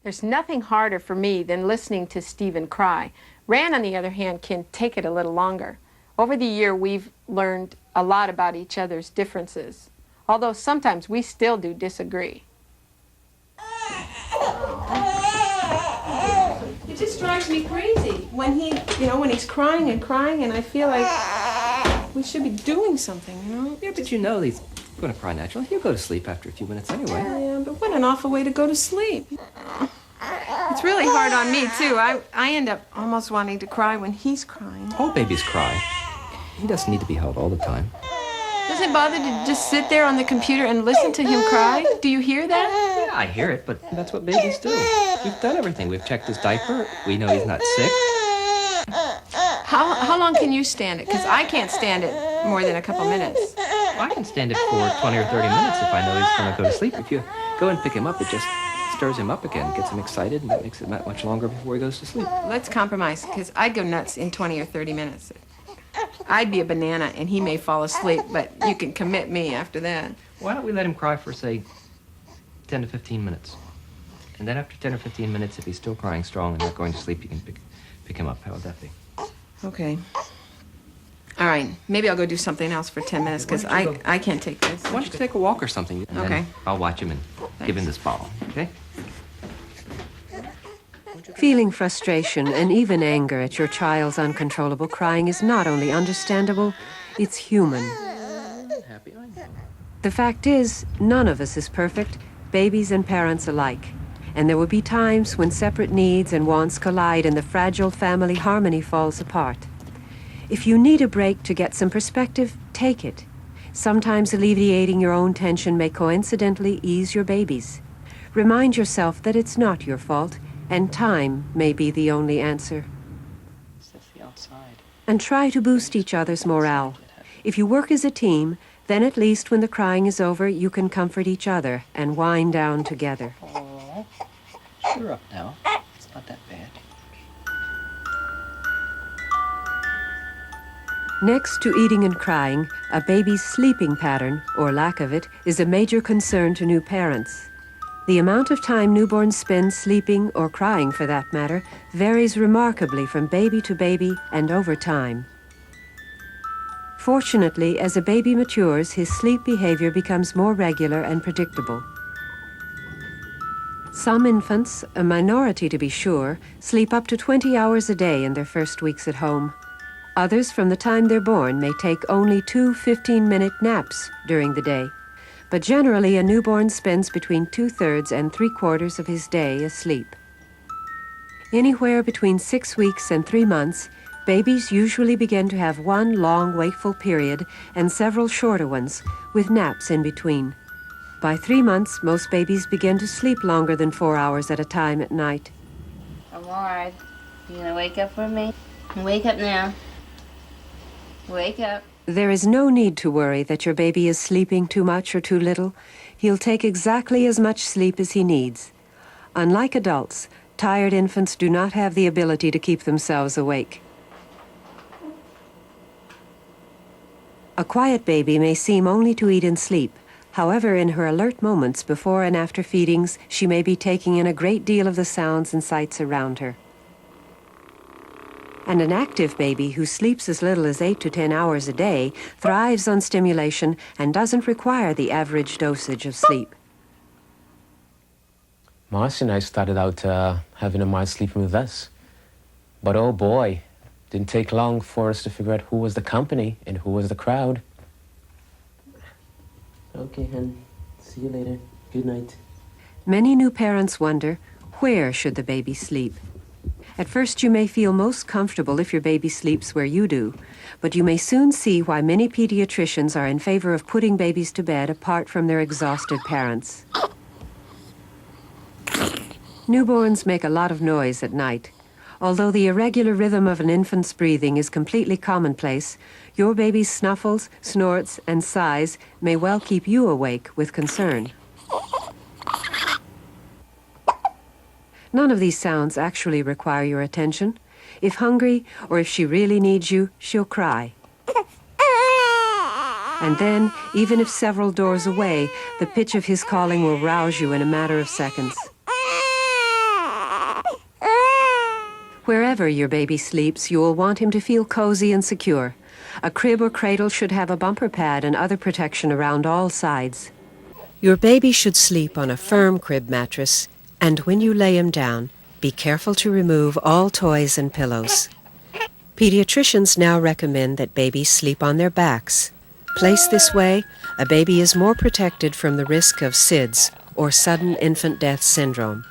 There's nothing harder for me than listening to Stephen cry. Rand, on the other hand, can take it a little longer. Over the year, we've learned a lot about each other's differences, although sometimes we still do disagree. It just drives me crazy when when he's crying, and I feel like we should be doing something, Yeah, but you know he's going to cry naturally. He'll go to sleep after a few minutes anyway. Yeah, but what an awful way to go to sleep. It's really hard on me, too. I end up almost wanting to cry when he's crying. All babies cry. He doesn't need to be held all the time. Does it bother to just sit there on the computer and listen to him cry? Do you hear that? Yeah, I hear it, but that's what babies do. We've done everything. We've checked his diaper. We know he's not sick. How long can you stand it? Because I can't stand it more than a couple minutes. Well, I can stand it for 20 or 30 minutes if I know he's going to go to sleep. If you go and pick him up, it just stirs him up again, gets him excited, and that makes it that much longer before he goes to sleep. Let's compromise, because I'd go nuts in 20 or 30 minutes. I'd be a banana, and he may fall asleep, but you can commit me after that. Why don't we let him cry for, say, 10 to 15 minutes? And then after 10 or 15 minutes, if he's still crying strong and not going to sleep, you can pick him up. How would that be? Okay. All right. Maybe I'll go do something else for 10 minutes, because I can't take this. Why don't you take a walk or something? And okay. Then I'll watch him and give him this bottle, okay? Feeling frustration and even anger at your child's uncontrollable crying is not only understandable, it's human. The fact is, none of us is perfect, babies and parents alike. And there will be times when separate needs and wants collide and the fragile family harmony falls apart. If you need a break to get some perspective, take it. Sometimes alleviating your own tension may coincidentally ease your baby's. Remind yourself that it's not your fault, and time may be the only answer. And try to boost each other's morale. If you work as a team, then at least when the crying is over, you can comfort each other and wind down together. Oh, cheer up now. It's not that bad. Next to eating and crying, a baby's sleeping pattern, or lack of it, is a major concern to new parents. The amount of time newborns spend sleeping, or crying for that matter, varies remarkably from baby to baby and over time. Fortunately, as a baby matures, his sleep behavior becomes more regular and predictable. Some infants, a minority to be sure, sleep up to 20 hours a day in their first weeks at home. Others, from the time they're born, may take only 2 15-minute naps during the day. But generally, a newborn spends between 2/3 and 3/4 of his day asleep. Anywhere between 6 weeks and 3 months, babies usually begin to have one long wakeful period and several shorter ones, with naps in between. By 3 months, most babies begin to sleep longer than 4 hours at a time at night. Amar, you gonna wake up for me? Wake up now. Wake up. There is no need to worry that your baby is sleeping too much or too little. He'll take exactly as much sleep as he needs. Unlike adults, tired infants do not have the ability to keep themselves awake. A quiet baby may seem only to eat and sleep. However, in her alert moments before and after feedings, she may be taking in a great deal of the sounds and sights around her. And an active baby who sleeps as little as 8 to 10 hours a day thrives on stimulation and doesn't require the average dosage of sleep. Marcy and I started out having Amar sleeping with us. But oh boy, didn't take long for us to figure out who was the company and who was the crowd. Okay, hun. See you later. Good night. Many new parents wonder, where should the baby sleep? At first, you may feel most comfortable if your baby sleeps where you do, but you may soon see why many pediatricians are in favor of putting babies to bed apart from their exhausted parents. Newborns make a lot of noise at night. Although the irregular rhythm of an infant's breathing is completely commonplace, your baby's snuffles, snorts, and sighs may well keep you awake with concern. None of these sounds actually require your attention. If hungry, or if she really needs you, she'll cry. And then, even if several doors away, the pitch of his calling will rouse you in a matter of seconds. Wherever your baby sleeps, you will want him to feel cozy and secure. A crib or cradle should have a bumper pad and other protection around all sides. Your baby should sleep on a firm crib mattress, and when you lay him down, be careful to remove all toys and pillows. Pediatricians now recommend that babies sleep on their backs. Placed this way, a baby is more protected from the risk of SIDS, or sudden infant death syndrome.